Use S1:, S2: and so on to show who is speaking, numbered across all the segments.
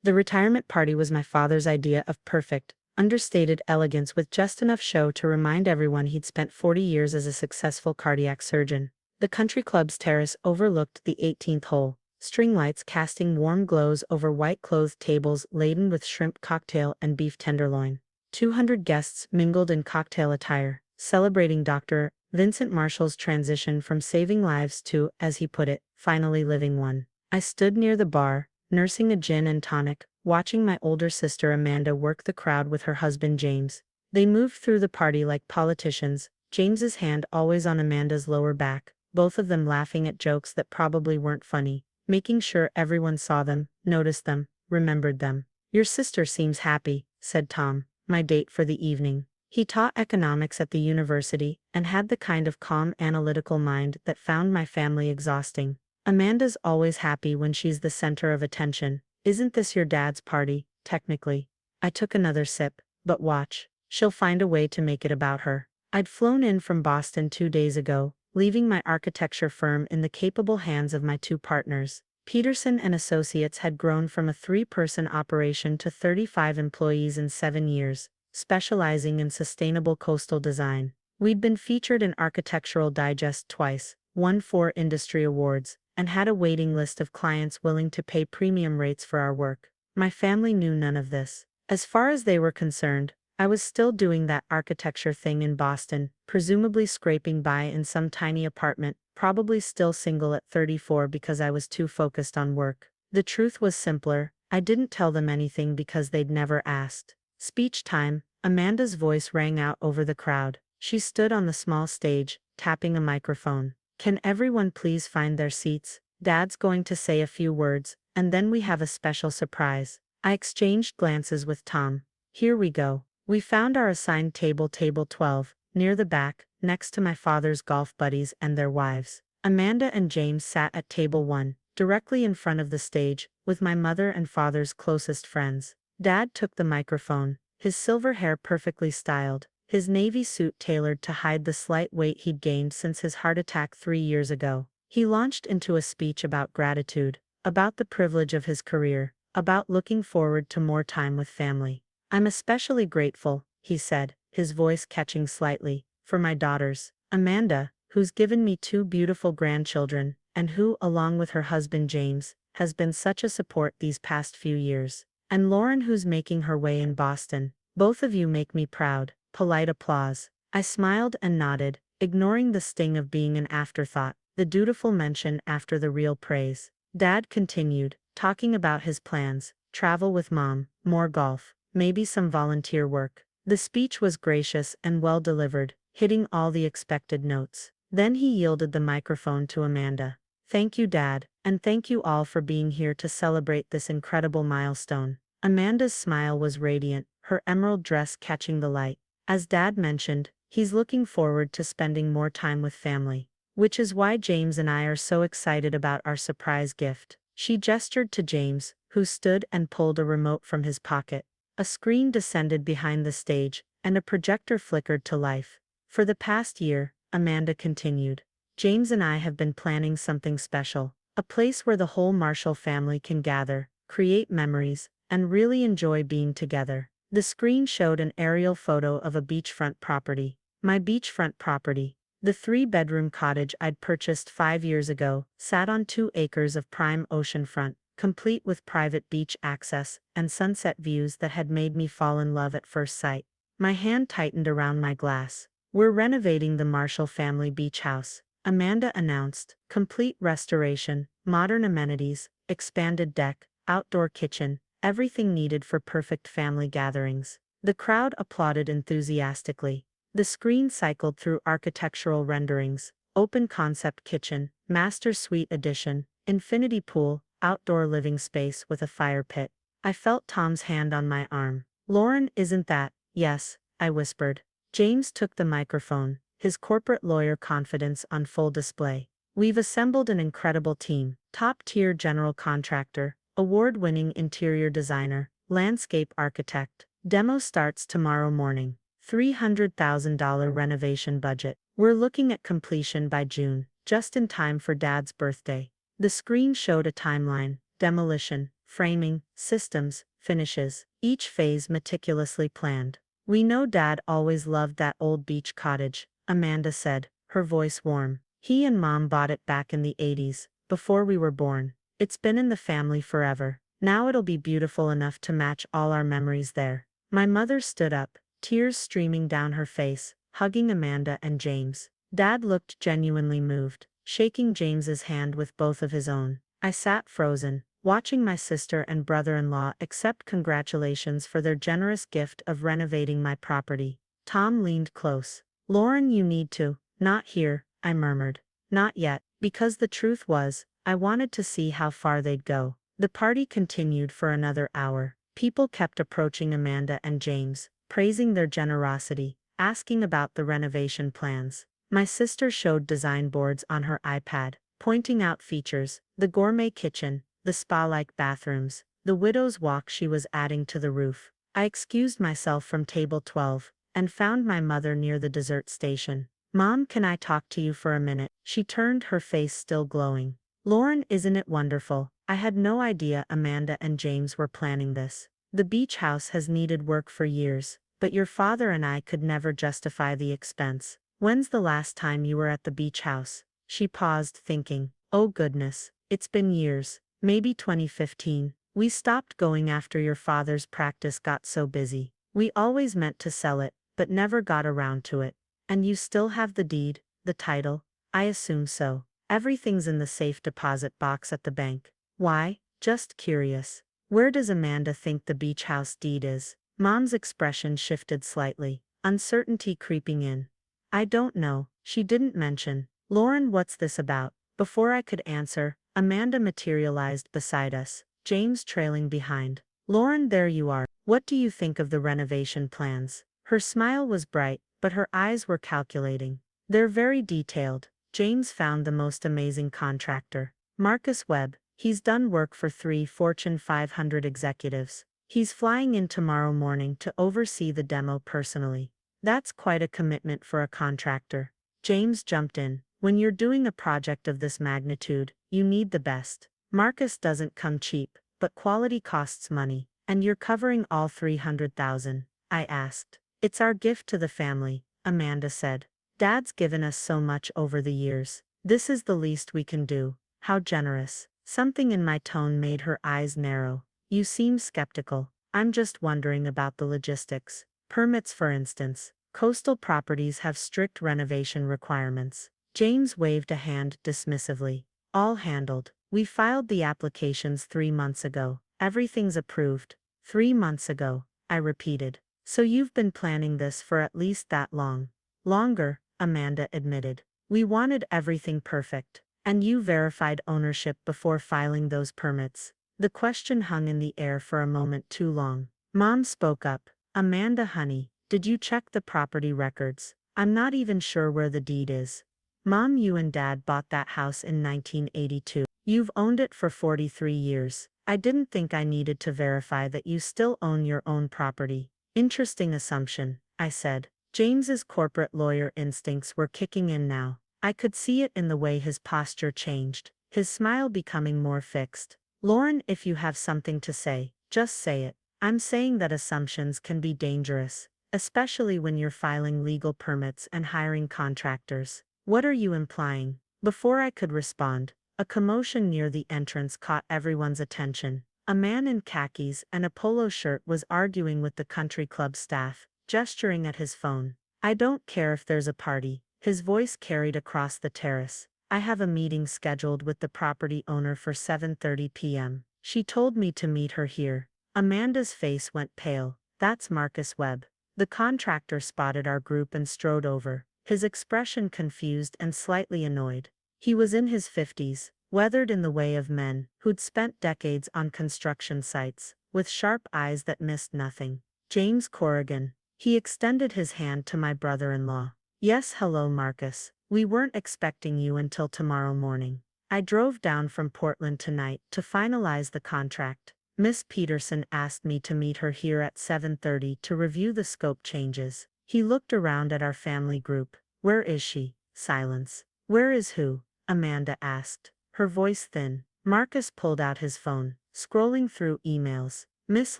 S1: The retirement party was my father's idea of perfect, understated elegance with just enough show to remind everyone he'd spent 40 years as a successful cardiac surgeon. The country club's terrace overlooked the 18th hole, string lights casting warm glows over white-clothed tables laden with shrimp cocktail and beef tenderloin. 200 guests mingled in cocktail attire, celebrating Dr. Vincent Marshall's transition from saving lives to, as he put it, finally living one. I stood near the bar, nursing a gin and tonic, watching my older sister Amanda work the crowd with her husband James. They moved through the party like politicians, James's hand always on Amanda's lower back, both of them laughing at jokes that probably weren't funny, making sure everyone saw them, noticed them, remembered them. "Your sister seems happy," said Tom, my date for the evening. He taught economics at the university and had the kind of calm analytical mind that found my family exhausting. "Amanda's always happy when she's the center of attention. Isn't this your dad's party, technically?" I took another sip, but watch. She'll find a way to make it about her. I'd flown in from Boston 2 days ago, leaving my architecture firm in the capable hands of my two partners. Peterson and Associates had grown from a 3-person operation to 35 employees in 7 years, specializing in sustainable coastal design. We'd been featured in Architectural Digest twice, won 4 industry awards, and had a waiting list of clients willing to pay premium rates for our work. My family knew none of this. As far as they were concerned, I was still doing that architecture thing in Boston, presumably scraping by in some tiny apartment, probably still single at 34 because I was too focused on work. The truth was simpler. I didn't tell them anything because they'd never asked. Speech time. Amanda's voice rang out over the crowd. She stood on the small stage, tapping a microphone. "Can everyone please find their seats? Dad's going to say a few words, and then we have a special surprise." I exchanged glances with Tom. "Here we go." We found our assigned table, table 12, near the back, next to my father's golf buddies and their wives. Amanda and James sat at table 1, directly in front of the stage, with my mother and father's closest friends. Dad took the microphone, his silver hair perfectly styled, his navy suit tailored to hide the slight weight he'd gained since his heart attack 3 years ago. He launched into a speech about gratitude, about the privilege of his career, about looking forward to more time with family. "I'm especially grateful," he said, his voice catching slightly, "for my daughters. Amanda, who's given me 2 beautiful grandchildren, and who, along with her husband James, has been such a support these past few years. And Lauren, who's making her way in Boston. Both of you make me proud." Polite applause. I smiled and nodded, ignoring the sting of being an afterthought, the dutiful mention after the real praise. Dad continued, talking about his plans: travel with Mom, more golf, maybe some volunteer work. The speech was gracious and well delivered, hitting all the expected notes. Then he yielded the microphone to Amanda. "Thank you, Dad, and thank you all for being here to celebrate this incredible milestone." Amanda's smile was radiant, her emerald dress catching the light. "As Dad mentioned, he's looking forward to spending more time with family. Which is why James and I are so excited about our surprise gift." She gestured to James, who stood and pulled a remote from his pocket. A screen descended behind the stage, and a projector flickered to life. "For the past year," Amanda continued, "James and I have been planning something special. A place where the whole Marshall family can gather, create memories, and really enjoy being together." The screen showed an aerial photo of a beachfront property. My beachfront property. The 3-bedroom cottage I'd purchased 5 years ago sat on 2 acres of prime oceanfront, complete with private beach access and sunset views that had made me fall in love at first sight. My hand tightened around my glass. "We're renovating the Marshall family beach house," Amanda announced. "Complete restoration, modern amenities, expanded deck, outdoor kitchen, everything needed for perfect family gatherings." The crowd applauded enthusiastically. The screen cycled through architectural renderings: open concept kitchen, master suite addition, infinity pool, outdoor living space with a fire pit. I felt Tom's hand on my arm. "Lauren, isn't that?" "Yes," I whispered. James took the microphone, his corporate lawyer confidence on full display. "We've assembled an incredible team. Top-tier general contractor, award-winning interior designer, landscape architect. Demo starts tomorrow morning. $300,000 renovation budget. We're looking at completion by June, just in time for Dad's birthday." The screen showed a timeline: demolition, framing, systems, finishes, each phase meticulously planned. "We know Dad always loved that old beach cottage," Amanda said, her voice warm. "He and Mom bought it back in the 80s, before we were born. It's been in the family forever. Now it'll be beautiful enough to match all our memories there." My mother stood up, tears streaming down her face, hugging Amanda and James. Dad looked genuinely moved, shaking James's hand with both of his own. I sat frozen, watching my sister and brother-in-law accept congratulations for their generous gift of renovating my property. Tom leaned close. "Lauren, you need to." "Not here," I murmured. "Not yet," because the truth was, I wanted to see how far they'd go. The party continued for another hour. People kept approaching Amanda and James, praising their generosity, asking about the renovation plans. My sister showed design boards on her iPad, pointing out features: the gourmet kitchen, the spa-like bathrooms, the widow's walk she was adding to the roof. I excused myself from table 12, and found my mother near the dessert station. "Mom, can I talk to you for a minute?" She turned, her face still glowing. "Lauren, isn't it wonderful? I had no idea Amanda and James were planning this. The beach house has needed work for years, but your father and I could never justify the expense. When's the last time you were at the beach house?" She paused, thinking. "Oh goodness, it's been years. Maybe 2015. We stopped going after your father's practice got so busy. We always meant to sell it, but never got around to it." "And you still have the deed, the title?" "I assume so. Everything's in the safe deposit box at the bank." "Why?" "Just curious." "Where does Amanda think the beach house deed is?" Mom's expression shifted slightly, uncertainty creeping in. "I don't know. She didn't mention." "Lauren, what's this about?" Before I could answer, Amanda materialized beside us, James trailing behind. "Lauren, there you are. What do you think of the renovation plans?" Her smile was bright, but her eyes were calculating. "They're very detailed." James found the most amazing contractor. Marcus Webb. He's done work for 3 Fortune 500 executives. He's flying in tomorrow morning to oversee the demo personally. That's quite a commitment for a contractor. James jumped in. "When you're doing a project of this magnitude, you need the best. Marcus doesn't come cheap, but quality costs money. And you're covering all 300,000? I asked. "It's our gift to the family," Amanda said. "Dad's given us so much over the years. This is the least we can do." "How generous." Something in my tone made her eyes narrow. "You seem skeptical." "I'm just wondering about the logistics. Permits, for instance. Coastal properties have strict renovation requirements." James waved a hand dismissively. "All handled. We filed the applications 3 months ago. Everything's approved." 3 months ago, I repeated. "So you've been planning this for at least that long?" "Longer," Amanda admitted. "We wanted everything perfect. And you verified ownership before filing those permits." The question hung in the air for a moment too long. Mom spoke up. "Amanda, honey, did you check the property records? I'm not even sure where the deed is." "Mom, you and Dad bought that house in 1982. You've owned it for 43 years. I didn't think I needed to verify that you still own your own property." "Interesting assumption," I said. James's corporate lawyer instincts were kicking in now. I could see it in the way his posture changed, his smile becoming more fixed. "Lauren, if you have something to say, just say it. I'm saying that assumptions can be dangerous, especially when you're filing legal permits and hiring contractors." "What are you implying?" Before I could respond, a commotion near the entrance caught everyone's attention. A man in khakis and a polo shirt was arguing with the country club staff, gesturing at his phone. "I don't care if there's a party." His voice carried across the terrace. "I have a meeting scheduled with the property owner for 7:30 p.m. She told me to meet her here." Amanda's face went pale. "That's Marcus Webb." The contractor spotted our group and strode over, his expression confused and slightly annoyed. He was in his 50s, weathered in the way of men who'd spent decades on construction sites, with sharp eyes that missed nothing. "James Corrigan." He extended his hand to my brother-in-law. "Yes, hello Marcus. We weren't expecting you until tomorrow morning. I drove down from Portland tonight to finalize the contract. Miss Peterson asked me to meet her here at 7:30 to review the scope changes." He looked around at our family group. "Where is she?" Silence. "Where is who?" Amanda asked, her voice thin. Marcus pulled out his phone. scrolling through emails. Miss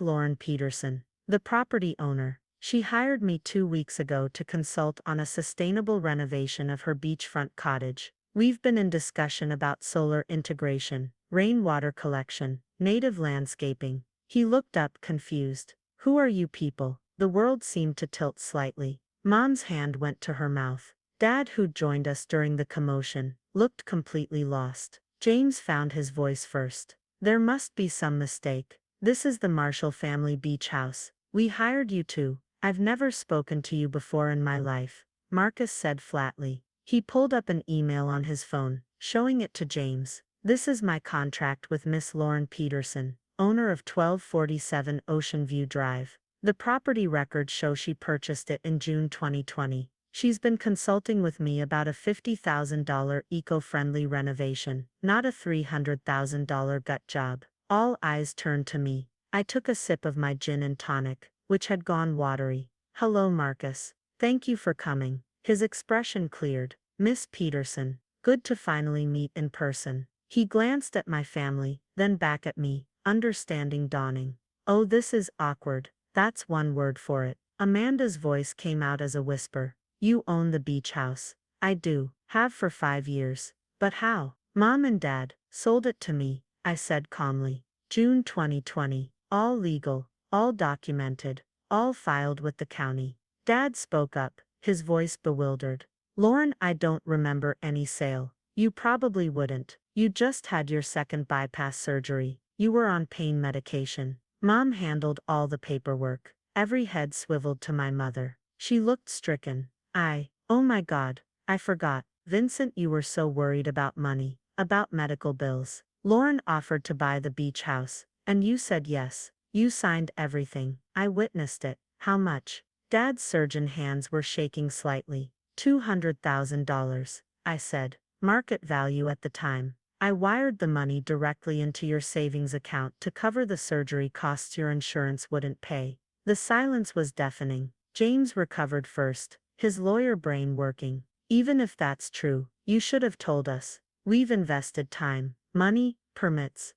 S1: Lauren Peterson, the property owner. She hired me 2 weeks ago to consult on a sustainable renovation of her beachfront cottage. We've been in discussion about solar integration, rainwater collection, native landscaping. He looked up confused. Who are you people? The world seemed to tilt slightly. Mom's hand went to her mouth. Dad, who'd joined us during the commotion, looked completely lost. James found his voice first. There must be some mistake. This is the Marshall family beach house. We hired you to. I've never spoken to you before in my life, Marcus said flatly. He pulled up an email on his phone, showing it to James. This is my contract with Miss Lauren Peterson, owner of 1247 Ocean View Drive. The property records show she purchased it in June 2020. She's been consulting with me about a $50,000 eco-friendly renovation, not a $300,000 gut job. All eyes turned to me. I took a sip of my gin and tonic, which had gone watery. Hello, Marcus. Thank you for coming. His expression cleared. Miss Peterson, good to finally meet in person. He glanced at my family, then back at me, understanding dawning. Oh, this is awkward. That's one word for it. Amanda's voice came out as a whisper. You own the beach house. I do. Have for 5 years. But how? Mom and Dad sold it to me, I said calmly. June 2020. All legal, all documented, all filed with the county. Dad spoke up, his voice bewildered. Lauren, I don't remember any sale. You probably wouldn't. You just had your second bypass surgery. You were on pain medication. Mom handled all the paperwork. Every head swiveled to my mother. She looked stricken. Oh my God, I forgot. Vincent, you were so worried about money, about medical bills. Lauren offered to buy the beach house, and you said yes. You signed everything. I witnessed it. How much? Dad's surgeon hands were shaking slightly. $200,000, I said. Market value at the time. I wired the money directly into your savings account to cover the surgery costs your insurance wouldn't pay. The silence was deafening. James recovered first, his lawyer brain working. Even if that's true, you should have told us. We've invested time, money, permits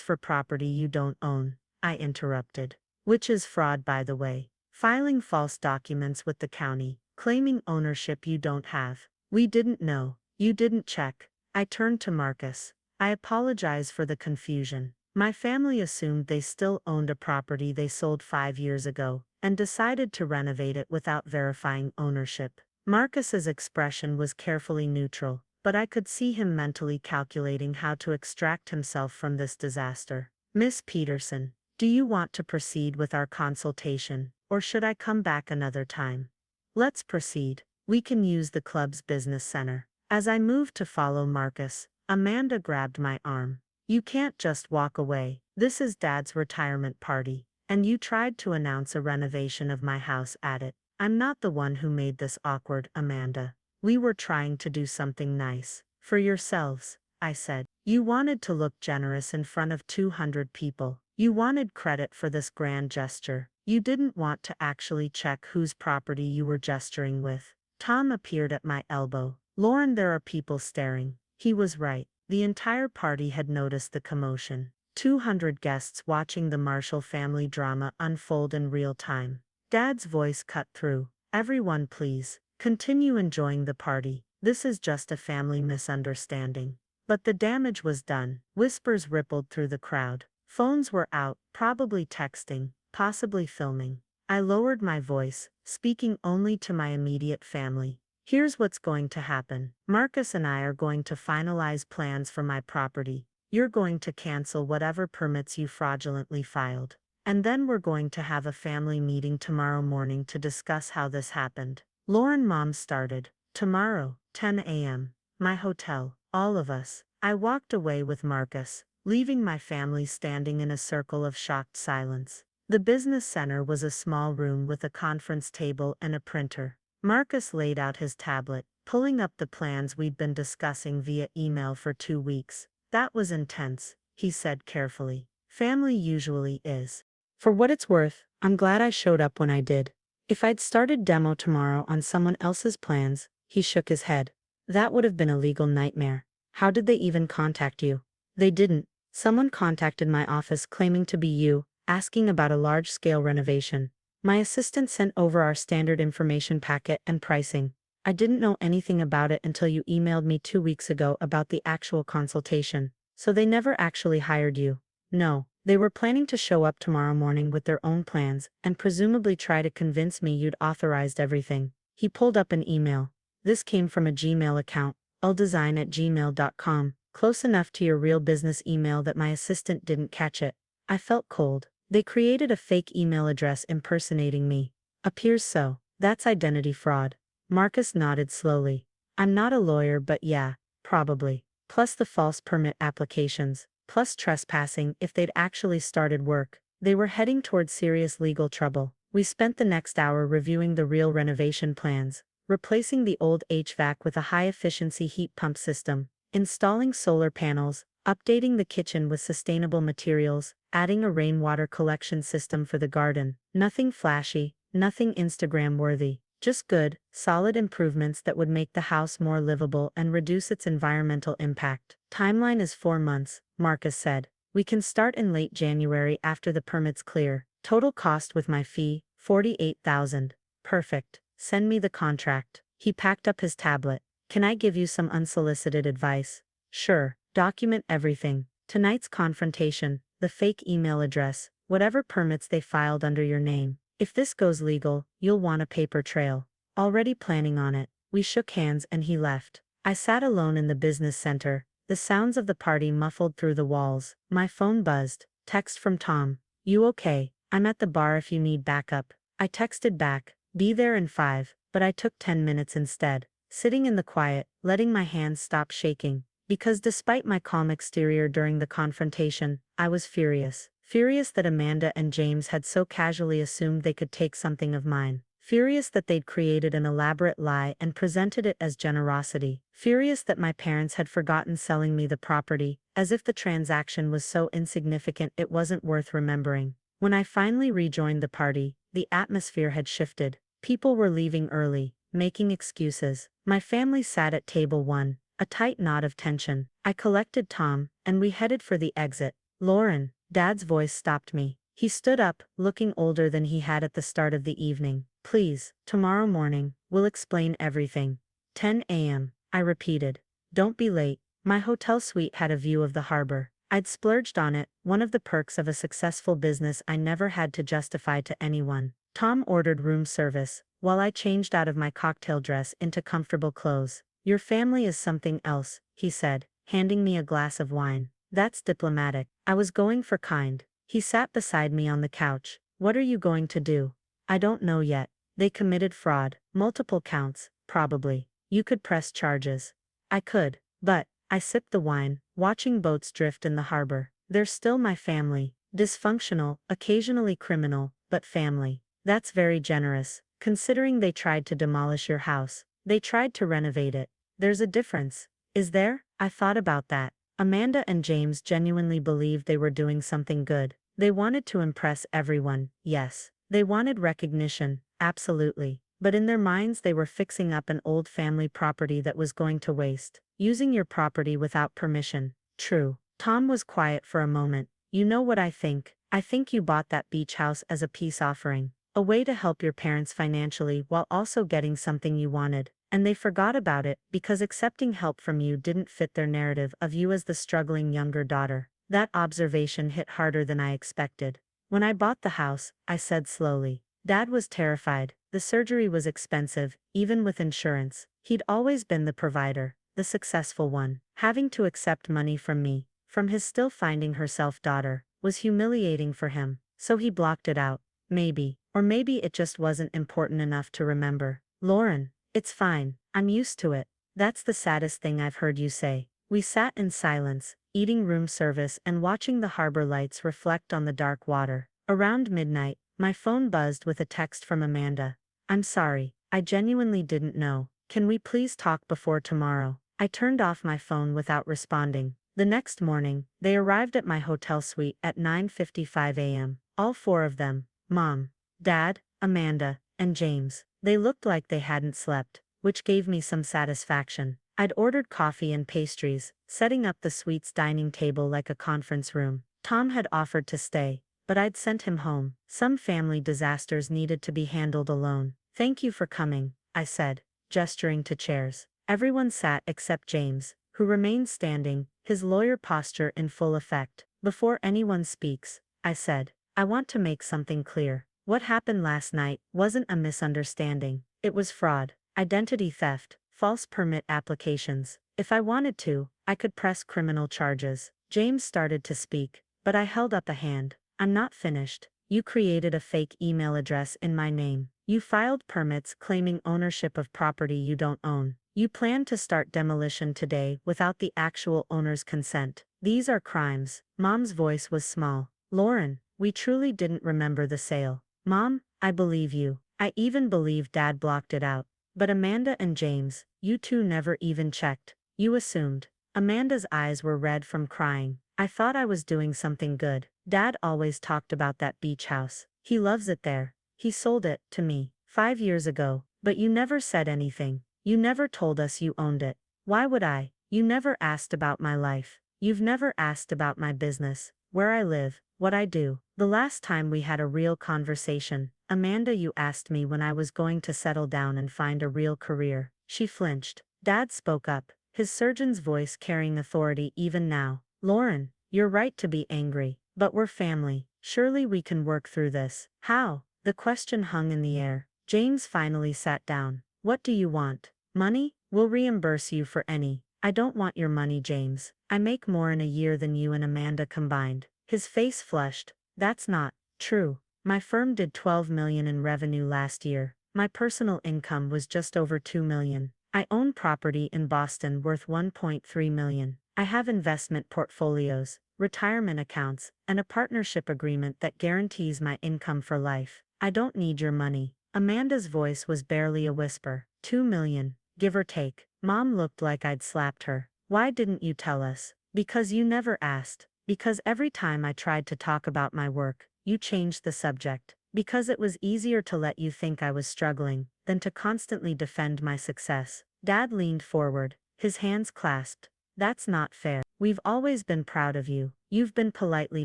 S1: for property you don't own, I interrupted. Which is fraud, by the way. Filing false documents with the county, claiming ownership you don't have. We didn't know. You didn't check. I turned to Marcus. I apologize for the confusion. My family assumed they still owned a property they sold 5 years ago, and decided to renovate it without verifying ownership. Marcus's expression was carefully neutral, but I could see him mentally calculating how to extract himself from this disaster. Miss Peterson, do you want to proceed with our consultation, or should I come back another time? Let's proceed. We can use the club's business center. As I moved to follow Marcus, Amanda grabbed my arm. You can't just walk away. This is Dad's retirement party, and you tried to announce a renovation of my house at it. I'm not the one who made this awkward, Amanda. We were trying to do something nice. For yourselves, I said. You wanted to look generous in front of 200 people. You wanted credit for this grand gesture. You didn't want to actually check whose property you were gesturing with. Tom appeared at my elbow. Lauren, there are people staring. He was right. The entire party had noticed the commotion. 200 guests watching the Marshall family drama unfold in real time. Dad's voice cut through. Everyone, please, continue enjoying the party. This is just a family misunderstanding. But the damage was done. Whispers rippled through the crowd. Phones were out, probably texting, possibly filming. I lowered my voice, speaking only to my immediate family. Here's what's going to happen. Marcus and I are going to finalize plans for my property. You're going to cancel whatever permits you fraudulently filed. And then we're going to have a family meeting tomorrow morning to discuss how this happened. Lauren, Mom started. Tomorrow, 10 a.m. My hotel. All of us. I walked away with Marcus, leaving my family standing in a circle of shocked silence. The business center was a small room with a conference table and a printer. Marcus laid out his tablet, pulling up the plans we'd been discussing via email for 2 weeks. That was intense, he said carefully. Family usually is. For what it's worth, I'm glad I showed up when I did. If I'd started demo tomorrow on someone else's plans, he shook his head. That would have been a legal nightmare. How did they even contact you? They didn't. Someone contacted my office claiming to be you, asking about a large-scale renovation. My assistant sent over our standard information packet and pricing. I didn't know anything about it until you emailed me 2 weeks ago about the actual consultation. So they never actually hired you. No, they were planning to show up tomorrow morning with their own plans and presumably try to convince me you'd authorized everything. He pulled up an email. This came from a Gmail account, ldesign@gmail.com, close enough to your real business email that my assistant didn't catch it. I felt cold. They created a fake email address impersonating me. Appears so. That's identity fraud. Marcus nodded slowly. I'm not a lawyer, but yeah, probably. Plus the false permit applications, plus trespassing if they'd actually started work. They were heading toward serious legal trouble. We spent the next hour reviewing the real renovation plans, replacing the old HVAC with a high-efficiency heat pump system, installing solar panels, updating the kitchen with sustainable materials, adding a rainwater collection system for the garden. Nothing flashy, nothing Instagram-worthy. Just good, solid improvements that would make the house more livable and reduce its environmental impact. Timeline is 4 months, Marcus said. We can start in late January after the permits clear. Total cost with my fee, $48,000. Perfect. Send me the contract. He packed up his tablet. Can I give you some unsolicited advice? Sure. Document everything. Tonight's confrontation, the fake email address, whatever permits they filed under your name. If this goes legal, you'll want a paper trail. Already planning on it. We shook hands and he left. I sat alone in the business center, the sounds of the party muffled through the walls. My phone buzzed. Text from Tom. You okay? I'm at the bar if you need backup. I texted back, be there in 5, but I took 10 minutes instead, sitting in the quiet, letting my hands stop shaking. Because despite my calm exterior during the confrontation, I was furious. Furious that Amanda and James had so casually assumed they could take something of mine. Furious that they'd created an elaborate lie and presented it as generosity. Furious that my parents had forgotten selling me the property, as if the transaction was so insignificant it wasn't worth remembering. When I finally rejoined the party, the atmosphere had shifted. People were leaving early, making excuses. My family sat at table 1, a tight knot of tension. I collected Tom, and we headed for the exit. Lauren, Dad's voice stopped me. He stood up, looking older than he had at the start of the evening. Please, tomorrow morning, we'll explain everything. 10 a.m., I repeated. Don't be late. My hotel suite had a view of the harbor. I'd splurged on it, one of the perks of a successful business I never had to justify to anyone. Tom ordered room service, while I changed out of my cocktail dress into comfortable clothes. Your family is something else, he said, handing me a glass of wine. That's diplomatic. I was going for kind. He sat beside me on the couch. What are you going to do? I don't know yet. They committed fraud, multiple counts, probably. You could press charges. I could, but, I sipped the wine, watching boats drift in the harbor. They're still my family. Dysfunctional, occasionally criminal, but family. That's very generous, considering they tried to demolish your house. They tried to renovate it. There's a difference. Is there? I thought about that. Amanda and James genuinely believed they were doing something good. They wanted to impress everyone, yes. They wanted recognition, absolutely. But in their minds they were fixing up an old family property that was going to waste. Using your property without permission. True. Tom was quiet for a moment. You know what I think? I think you bought that beach house as a peace offering. A way to help your parents financially while also getting something you wanted. And they forgot about it because accepting help from you didn't fit their narrative of you as the struggling younger daughter. That observation hit harder than I expected. When I bought the house, I said slowly. Dad was terrified. The surgery was expensive, even with insurance. He'd always been the provider, the successful one. Having to accept money from me, from his still finding herself daughter, was humiliating for him. So he blocked it out. Maybe. Or maybe it just wasn't important enough to remember. Lauren. It's fine. I'm used to it. That's the saddest thing I've heard you say. We sat in silence, eating room service and watching the harbor lights reflect on the dark water. Around midnight, my phone buzzed with a text from Amanda. I'm sorry. I genuinely didn't know. Can we please talk before tomorrow? I turned off my phone without responding. The next morning, they arrived at my hotel suite at 9:55 a.m. All 4 of them. Mom, Dad, Amanda, and James. They looked like they hadn't slept, which gave me some satisfaction. I'd ordered coffee and pastries, setting up the suite's dining table like a conference room. Tom had offered to stay, but I'd sent him home. Some family disasters needed to be handled alone. Thank you for coming, I said, gesturing to chairs. Everyone sat except James, who remained standing, his lawyer posture in full effect. Before anyone speaks, I said, I want to make something clear. What happened last night wasn't a misunderstanding. It was fraud, identity theft, false permit applications. If I wanted to, I could press criminal charges. James started to speak, but I held up a hand. I'm not finished. You created a fake email address in my name. You filed permits claiming ownership of property you don't own. You plan to start demolition today without the actual owner's consent. These are crimes. Mom's voice was small. Lauren, we truly didn't remember the sale. Mom, I believe you. I even believe Dad blocked it out. But Amanda and James, you two never even checked. You assumed. Amanda's eyes were red from crying. I thought I was doing something good. Dad always talked about that beach house. He loves it there. He sold it to me 5 years ago, but you never said anything. You never told us you owned it. Why would I? You never asked about my life. You've never asked about my business, where I live, what I do. The last time we had a real conversation, Amanda, you asked me when I was going to settle down and find a real career. She flinched. Dad spoke up, his surgeon's voice carrying authority even now. Lauren, you're right to be angry, but we're family. Surely we can work through this. How? The question hung in the air. James finally sat down. What do you want? Money? We'll reimburse you for any. I don't want your money, James. I make more in a year than you and Amanda combined. His face flushed. That's not true. My firm did 12 million in revenue last year. My personal income was just over 2 million. I own property in Boston worth 1.3 million. I have investment portfolios, retirement accounts, and a partnership agreement that guarantees my income for life. I don't need your money. Amanda's voice was barely a whisper. 2 million, give or take. Mom looked like I'd slapped her. Why didn't you tell us? Because you never asked. Because every time I tried to talk about my work, you changed the subject. Because it was easier to let you think I was struggling than to constantly defend my success. Dad leaned forward, his hands clasped. That's not fair. We've always been proud of you. You've been politely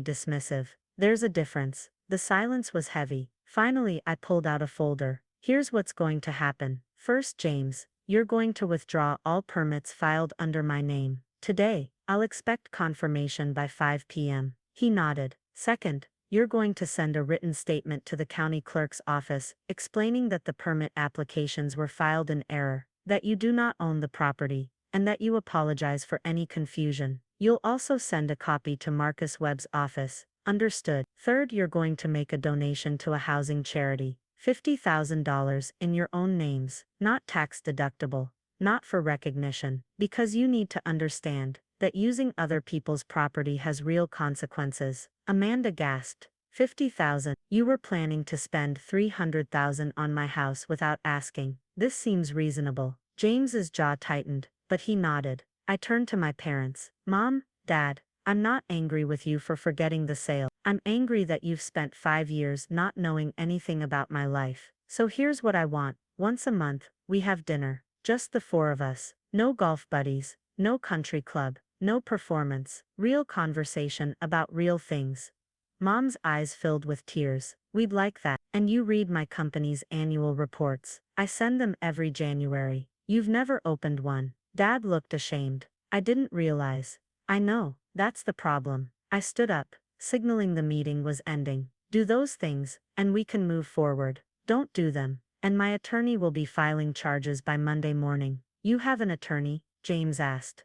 S1: dismissive. There's a difference. The silence was heavy. Finally, I pulled out a folder. Here's what's going to happen. First, James, you're going to withdraw all permits filed under my name. Today, I'll expect confirmation by 5 p.m. He nodded. Second, you're going to send a written statement to the county clerk's office explaining that the permit applications were filed in error, that you do not own the property, and that you apologize for any confusion. You'll also send a copy to Marcus Webb's office. Understood. Third, you're going to make a donation to a housing charity. $50,000 in your own names, not tax deductible, not for recognition, because you need to understand that using other people's property has real consequences. Amanda gasped. 50,000. You were planning to spend 300,000 on my house without asking. This seems reasonable. James's jaw tightened, but he nodded. I turned to my parents. Mom, Dad, I'm not angry with you for forgetting the sale. I'm angry that you've spent 5 years not knowing anything about my life. So here's what I want. Once a month, we have dinner. Just the 4 of us. No golf buddies, no country club, no performance. Real conversation about real things. Mom's eyes filled with tears. We'd like that. And you read my company's annual reports. I send them every January. You've never opened one. Dad looked ashamed. I didn't realize. I know, that's the problem. I stood up, signaling the meeting was ending. Do those things, and we can move forward. Don't do them, and my attorney will be filing charges by Monday morning. You have an attorney? James asked.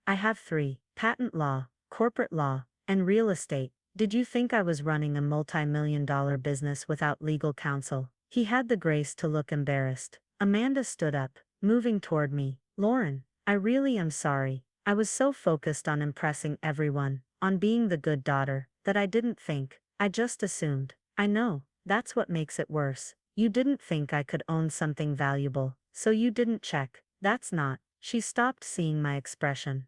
S1: I have 3. Patent law, corporate law, and real estate. Did you think I was running a multi-million-dollar business without legal counsel? He had the grace to look embarrassed. Amanda stood up, moving toward me. Lauren, I really am sorry. I was so focused on impressing everyone, on being the good daughter, that I didn't think. I just assumed. I know, that's what makes it worse. You didn't think I could own something valuable, so you didn't check. That's not. She stopped seeing my expression.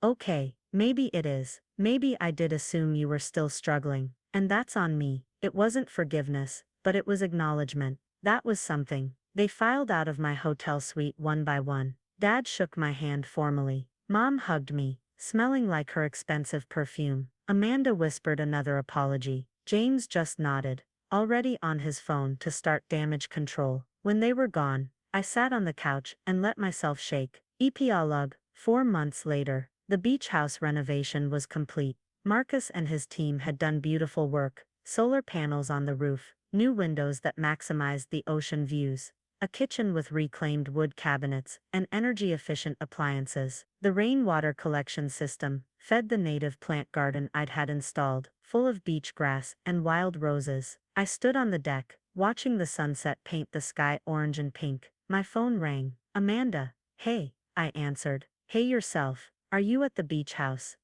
S1: Okay, maybe it is. Maybe I did assume you were still struggling, and that's on me. It wasn't forgiveness, but it was acknowledgement. That was something. They filed out of my hotel suite one by one. Dad shook my hand formally. Mom hugged me, smelling like her expensive perfume. Amanda whispered another apology. James just nodded, already on his phone to start damage control. When they were gone, I sat on the couch and let myself shake. Epilogue. 4 months later, the beach house renovation was complete. Marcus and his team had done beautiful work: solar panels on the roof, new windows that maximized the ocean views, a kitchen with reclaimed wood cabinets, and energy-efficient appliances. The rainwater collection system fed the native plant garden I'd had installed, full of beach grass and wild roses. I stood on the deck, watching the sunset paint the sky orange and pink. My phone rang. "Amanda." "Hey," I answered. "Hey yourself. Are you at the beach house?"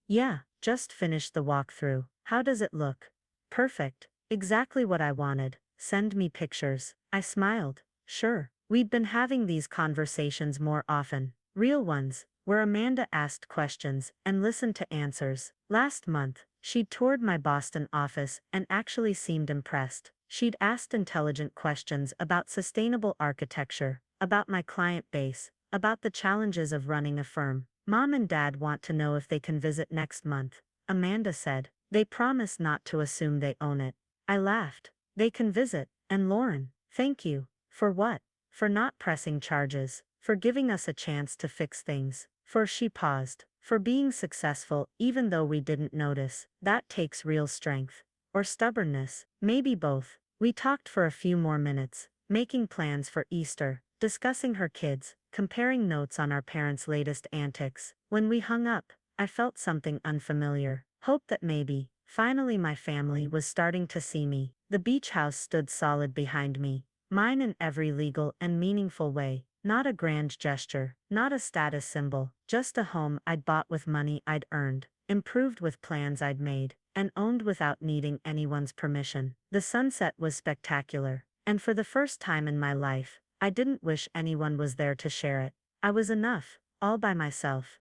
S1: "Yeah, just finished the walkthrough. How does it look?" "Perfect. Exactly what I wanted. Send me pictures." I smiled. "Sure." We'd been having these conversations more often. Real ones, where Amanda asked questions and listened to answers. Last month, she'd toured my Boston office and actually seemed impressed. She'd asked intelligent questions about sustainable architecture, about my client base, about the challenges of running a firm. "Mom and Dad want to know if they can visit next month," Amanda said. "They promise not to assume they own it." I laughed. "They can visit, and Lauren, thank you." "For what?" "For not pressing charges, for giving us a chance to fix things, for," she paused, "for being successful even though we didn't notice. That takes real strength. Or stubbornness, maybe both." We talked for a few more minutes, making plans for Easter, discussing her kids, comparing notes on our parents' latest antics. When we hung up, I felt something unfamiliar. Hope that maybe, finally my family was starting to see me. The beach house stood solid behind me, mine in every legal and meaningful way. Not a grand gesture, not a status symbol, just a home I'd bought with money I'd earned, improved with plans I'd made, and owned without needing anyone's permission. The sunset was spectacular, and for the first time in my life, I didn't wish anyone was there to share it. I was enough, all by myself.